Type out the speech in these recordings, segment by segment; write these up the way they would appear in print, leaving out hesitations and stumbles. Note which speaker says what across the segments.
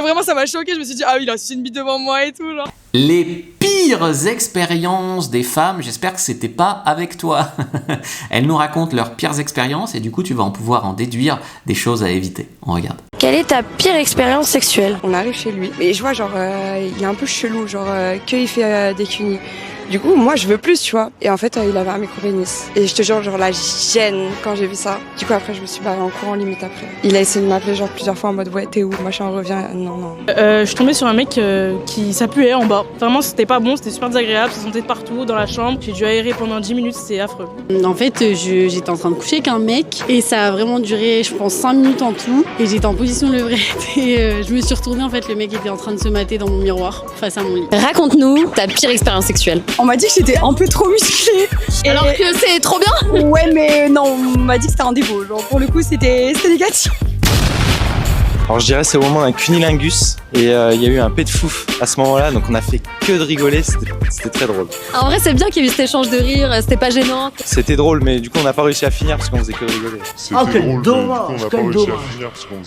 Speaker 1: vraiment ça m'a choqué, je me suis dit ah oui il a aussi une bite devant moi et tout genre.
Speaker 2: Les pires expériences des femmes, j'espère que c'était pas avec toi. Elles nous racontent leurs pires expériences et du coup tu vas pouvoir en déduire des choses à éviter. On regarde.
Speaker 3: Quelle est ta pire expérience sexuelle?
Speaker 4: On arrive chez lui et je vois genre il est un peu chelou, genre qu'il fait des cunis. Du coup, moi, je veux plus, tu vois. Et en fait, il avait un micro-pénis. Et je te jure, genre, la gêne quand j'ai vu ça. Du coup, après, je me suis barrée en courant limite après. Il a essayé de m'appeler genre plusieurs fois en mode ouais, t'es où? Machin, reviens. Non.
Speaker 1: Je suis tombée sur un mec qui ça puait en bas. Vraiment, c'était pas bon, c'était super désagréable, ça sentait de partout dans la chambre. J'ai dû aérer pendant 10 minutes, c'était affreux.
Speaker 5: En fait, j'étais en train de coucher avec un mec et ça a vraiment duré, je pense, 5 minutes en tout. Et j'étais en position levrette et je me suis retournée, en fait, le mec était en train de se mater dans mon miroir face à mon lit.
Speaker 3: Raconte-nous ta pire expérience sexuelle.
Speaker 4: On m'a dit que j'étais un peu trop musclée.
Speaker 3: Alors que c'est trop bien.
Speaker 4: Ouais, mais non, on m'a dit que c'était un défaut. Genre, pour le coup, c'était négatif.
Speaker 6: Alors je dirais c'est au moment d'un cunilingus et il y a eu un pet de fouf à ce moment-là, donc on a fait que de rigoler, c'était très drôle.
Speaker 3: En vrai c'est bien qu'il y ait eu cet échange de rire, c'était pas gênant.
Speaker 6: C'était drôle mais du coup on n'a pas réussi à finir parce qu'on faisait que de rigoler.
Speaker 7: Oh quel dommage,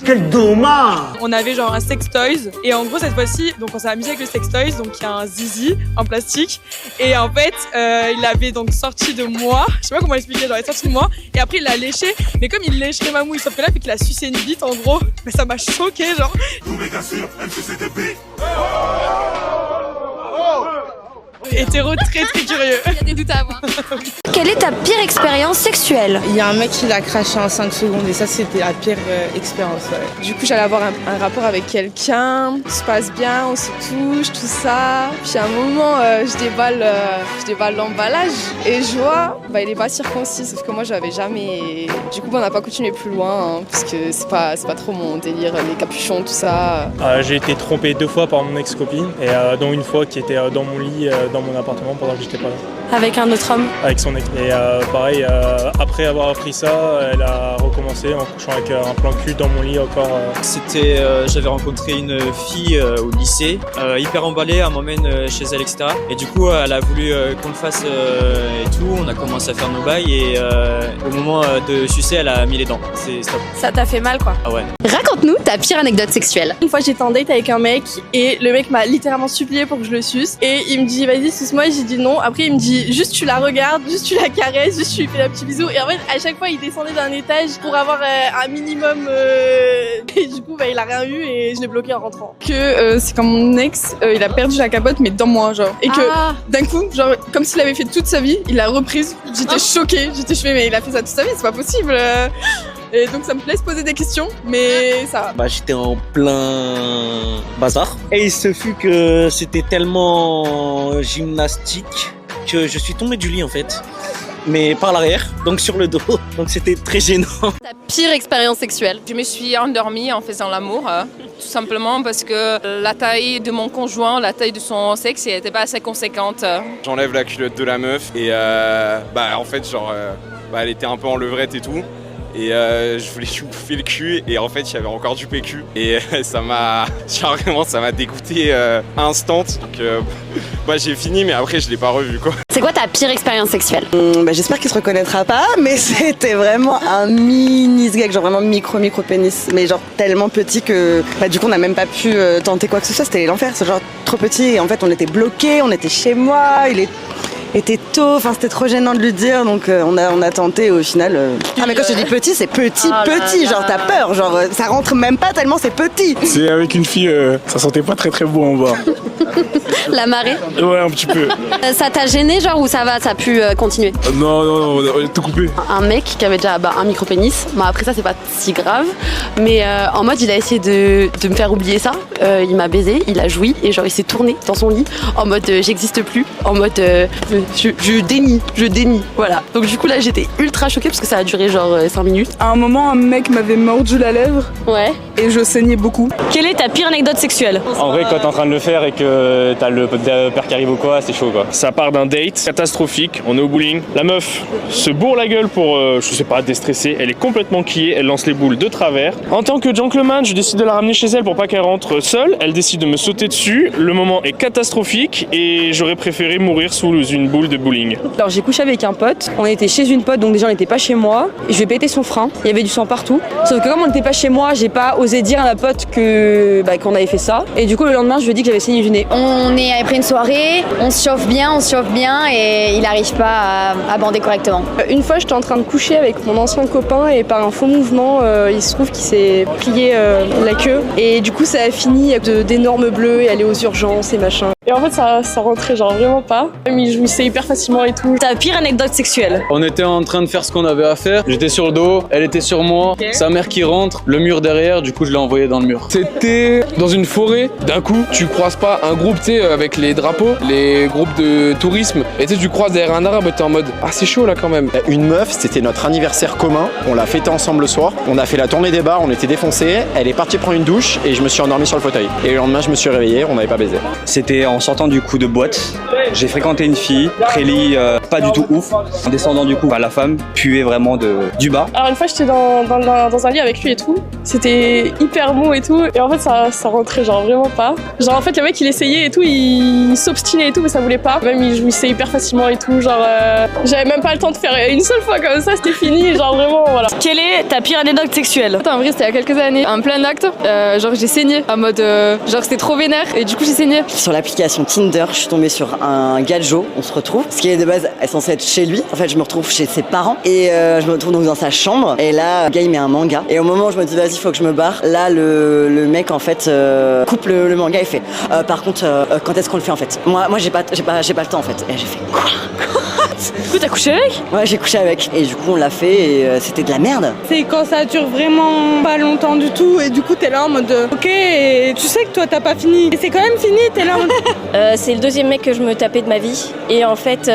Speaker 7: quel dommage.
Speaker 1: On avait genre un sex toys et en gros cette fois-ci donc on s'est amusé avec le sex toys, donc il y a un zizi en plastique et en fait il avait donc sorti de moi, je sais pas comment expliquer, genre il est sorti de moi et après il l'a léché, mais comme il lécherait ma mouille sauf que là vu qu'il a sucé une bite en gros, mais ça m'a choqué genre. Hétéro très très curieux.
Speaker 3: Il y a des doutes à avoir. Quelle est ta pire expérience sexuelle?
Speaker 8: Il y a un mec qui l'a craché en 5 secondes et ça c'était la pire expérience. Ouais.
Speaker 4: Du coup, j'allais avoir un rapport avec quelqu'un, tout se passe bien, on se touche, tout ça. Puis à un moment, je déballe l'emballage et je vois, il est pas circoncis, sauf que moi j'avais jamais. Et du coup, on n'a pas continué plus loin, parce que c'est pas trop mon délire, les capuchons, tout ça.
Speaker 9: J'ai été trompé 2 fois par mon ex-copine, et dont une fois qui était dans mon lit, dans mon appartement pendant que j'étais pas là.
Speaker 3: Avec un autre homme?
Speaker 9: Avec son ex. Et pareil, après avoir appris ça, elle a recommencé en couchant avec un plan cul dans mon lit encore.
Speaker 6: C'était, j'avais rencontré une fille au lycée, hyper emballée, elle m'emmène chez elle, etc. Et du coup, elle a voulu qu'on le fasse et tout, on a commencé à faire nos bails et au moment de sucer, elle a mis les dents. C'est stop.
Speaker 3: Ça t'a fait mal quoi?
Speaker 6: Ah ouais.
Speaker 3: Raconte-nous ta pire anecdote sexuelle.
Speaker 1: Une fois j'étais en date avec un mec et le mec m'a littéralement supplié pour que je le suce et il me dit vas-y suce-moi et j'ai dit non. Après il me dit juste tu la regardes, juste tu la caresses, juste tu lui fais un petit bisou et en fait à chaque fois il descendait d'un étage pour avoir un minimum et du coup il a rien eu et je l'ai bloqué en rentrant. Que c'est comme mon ex, il a perdu la capote mais dans moi genre et que d'un coup genre comme s'il avait fait toute sa vie, il l'a reprise. J'étais choquée, mais il a fait ça toute sa vie, c'est pas possible. Et donc ça me laisse poser des questions, mais ça va.
Speaker 10: J'étais en plein bazar. Et il se fut que c'était tellement gymnastique que je suis tombé du lit en fait. Mais par l'arrière, donc sur le dos. Donc c'était très gênant.
Speaker 3: Ta pire expérience sexuelle?
Speaker 11: Je me suis endormie en faisant l'amour, tout simplement parce que la taille de mon conjoint, la taille de son sexe, n'était pas assez conséquente.
Speaker 12: J'enlève la culotte de la meuf et en fait genre elle était un peu en levrette et tout. Et je voulais lui bouffer le cul et en fait il y avait encore du PQ et ça m'a dégoûté instant. Donc j'ai fini mais après je l'ai pas revu quoi.
Speaker 3: C'est quoi ta pire expérience sexuelle?
Speaker 4: J'espère qu'il se reconnaîtra pas, mais c'était vraiment un mini gag, genre vraiment micro pénis, mais genre tellement petit que du coup on n'a même pas pu tenter quoi que ce soit, c'était l'enfer, c'est genre trop petit et en fait on était bloqués, on était chez moi, il était tôt, enfin c'était trop gênant de lui dire donc on a tenté au final. Ah mais quand je te dis petit, c'est petit, genre t'as peur, genre ça rentre même pas tellement c'est petit.
Speaker 9: C'est avec une fille, ça sentait pas très très bon en bas.
Speaker 3: La marée?
Speaker 9: Ouais, un petit peu.
Speaker 3: Ça t'a gêné genre ou ça va, ça a pu continuer?
Speaker 9: Non, tout coupé.
Speaker 5: Un mec qui avait déjà un micro-pénis, après ça c'est pas si grave, mais en mode il a essayé de me faire oublier ça, il m'a baisé, il a joui et genre il s'est tourné dans son lit en mode j'existe plus, en mode je dénie, voilà. Donc du coup là j'étais ultra choquée parce que ça a duré genre 5 minutes.
Speaker 4: À un moment un mec m'avait mordu la lèvre.
Speaker 3: Ouais.
Speaker 4: Et je saignais beaucoup.
Speaker 3: Quelle est ta pire anecdote sexuelle?
Speaker 9: En vrai quand t'es en train de le faire et que t'as le père qui arrive ou quoi, c'est chaud quoi. Ça part d'un date catastrophique, on est au bowling. La meuf se bourre la gueule pour, déstresser. Elle est complètement quillée, elle lance les boules de travers. En tant que gentleman, je décide de la ramener chez elle pour pas qu'elle rentre seule. Elle décide de me sauter dessus. Le moment est catastrophique et j'aurais préféré mourir sous une boule de bowling.
Speaker 4: Alors j'ai couché avec un pote, on était chez une pote donc déjà on n'était pas chez moi. Je vais péter son frein, il y avait du sang partout. Sauf que comme on n'était pas chez moi, j'ai pas
Speaker 13: osé dire à ma pote qu'on avait fait ça. Et du coup, le lendemain, je lui ai dit que j'avais saigné du nez.
Speaker 3: On est après une soirée, on se chauffe bien et il n'arrive pas à bander correctement.
Speaker 1: Une fois, j'étais en train de coucher avec mon ancien copain et par un faux mouvement, il se trouve qu'il s'est plié la queue. Et du coup, ça a fini d'énormes bleus et aller aux urgences et machin. Et en fait, ça rentrait genre vraiment pas. Mais je jouissais hyper facilement et tout.
Speaker 13: Ta pire anecdote sexuelle?
Speaker 14: On était en train de faire ce qu'on avait à faire. J'étais sur le dos, elle était sur moi. Okay. Sa mère qui rentre, le mur derrière, du coup je l'ai envoyé dans le mur.
Speaker 15: C'était dans une forêt. D'un coup, tu croises pas un groupe, tu sais, avec les drapeaux, les groupes de tourisme. Et tu sais, tu croises derrière un arbre et t'es en mode ah c'est chaud là quand même.
Speaker 16: Une meuf, c'était notre anniversaire commun. On l'a fêté ensemble le soir. On a fait la tournée des bars, on était défoncés. Elle est partie prendre une douche et je me suis endormi sur le fauteuil. Et le lendemain, je me suis réveillé, on n'avait pas baisé.
Speaker 17: C'était en sortant du coup de boîte. J'ai fréquenté une fille, prélit pas du tout ouf. En descendant du coup, la femme puait vraiment du bas.
Speaker 1: Alors une fois j'étais dans un lit avec lui et tout, c'était hyper mou et tout, et en fait ça rentrait genre vraiment pas. Genre en fait le mec il essayait et tout, il s'obstinait et tout mais ça voulait pas. Même il jouissait hyper facilement et tout, genre j'avais même pas le temps de faire une seule fois comme ça, c'était fini, genre vraiment voilà.
Speaker 13: Quelle est ta pire anecdote sexuelle?
Speaker 11: En vrai c'était il y a quelques années, en plein acte, genre j'ai saigné en mode genre c'était trop vénère et du coup j'ai saigné.
Speaker 4: Sur l'application Tinder, je suis tombée sur un gars de Jo, on se retrouve, ce qui est de base est censé être chez lui. En fait je me retrouve chez ses parents et je me retrouve donc dans sa chambre et là le gars il met un manga et au moment où je me dis vas-y faut que je me barre, là le mec en fait coupe le manga et fait par contre quand est-ce qu'on le fait en fait? Moi j'ai pas le temps en fait. Et j'ai fait quoi?
Speaker 13: Du coup t'as couché avec?
Speaker 4: Ouais j'ai couché avec et du coup on l'a fait et c'était de la merde.
Speaker 8: C'est quand ça dure vraiment pas longtemps du tout et du coup t'es là en mode ok et tu sais que toi t'as pas fini et c'est quand même fini, t'es là en mode...
Speaker 18: C'est le deuxième mec que je me tapais de ma vie et en fait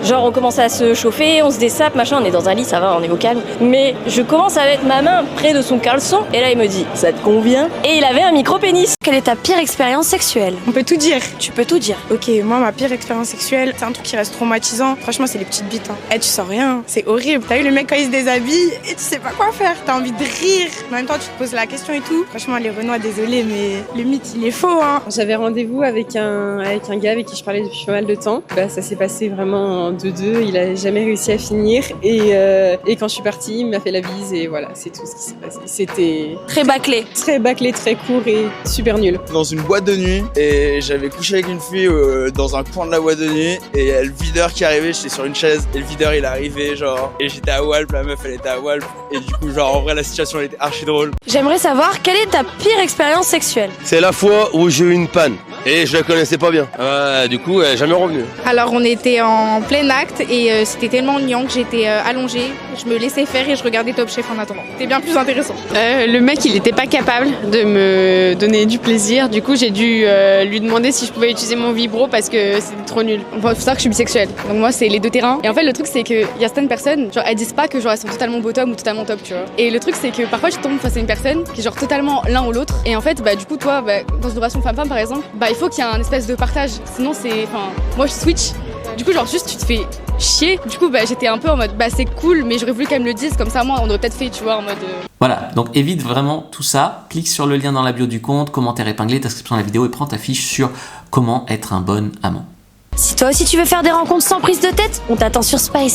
Speaker 18: genre on commence à se chauffer, on se dessape machin, on est dans un lit ça va, on est au calme, mais je commence à mettre ma main près de son caleçon et là il me dit ça te convient? Et il avait un micro-pénis.
Speaker 3: Quelle est ta pire expérience sexuelle?
Speaker 8: On peut tout dire.
Speaker 18: Tu peux tout dire.
Speaker 8: Ok, moi ma pire expérience sexuelle, c'est un truc qui reste traumatisant. Franchement c'est les petites bites. Tu sens rien, c'est horrible. T'as eu le mec quand il se déshabille et tu sais pas quoi faire. T'as envie de rire, en même temps tu te poses la question et tout. Franchement les Renois, désolé mais le mythe il est faux hein.
Speaker 19: J'avais rendez-vous avec un gars avec qui je parlais depuis pas mal de temps. Ça s'est passé vraiment en 2-2, il a jamais réussi à finir et quand je suis partie il m'a fait la bise et voilà c'est tout ce qui s'est passé. C'était
Speaker 3: très bâclé,
Speaker 19: très court et super nul.
Speaker 20: Dans une boîte de nuit et j'avais couché avec une fille dans un coin de la boîte de nuit et le videur qui arrivait, j'étais sur une chaise et le videur il arrivait genre et j'étais à Walp, la meuf elle était à Walp et du coup genre en vrai la situation elle était archi drôle.
Speaker 3: J'aimerais savoir quelle est ta pire expérience sexuelle?
Speaker 21: C'est la fois où j'ai eu une panne et je la connaissais pas bien. Du coup elle est jamais revenue.
Speaker 22: Alors on était en plein acte et c'était tellement gnang que j'étais allongée, je me laissais faire et je regardais Top Chef en attendant. C'était bien plus intéressant.
Speaker 11: Le mec il était pas capable de me donner du plaisir, du coup j'ai dû lui demander si je pouvais utiliser mon vibro parce que c'était trop nul.
Speaker 22: Faut savoir que je suis bisexuelle, donc moi c'est les deux terrains. Et en fait le truc c'est qu'il y a certaines personnes, genre elles disent pas que genre elles sont totalement bottom ou totalement top, tu vois. Et le truc c'est que parfois tu tombes face à une personne qui est genre totalement l'un ou l'autre. Et en fait du coup toi dans une relation femme-femme par exemple, il faut qu'il y ait un espèce de partage. Sinon c'est, moi je switch. Du coup genre juste tu te fais chier. Du coup j'étais un peu en mode c'est cool mais j'aurais voulu qu'elle me le dise comme ça moi on aurait peut-être fait tu vois en mode
Speaker 2: Voilà, donc évite vraiment tout ça, clique sur le lien dans la bio du compte, commentaire épinglé, description de la vidéo et prends ta fiche sur comment être un bon amant.
Speaker 3: Si toi aussi tu veux faire des rencontres sans prise de tête, on t'attend sur Spice.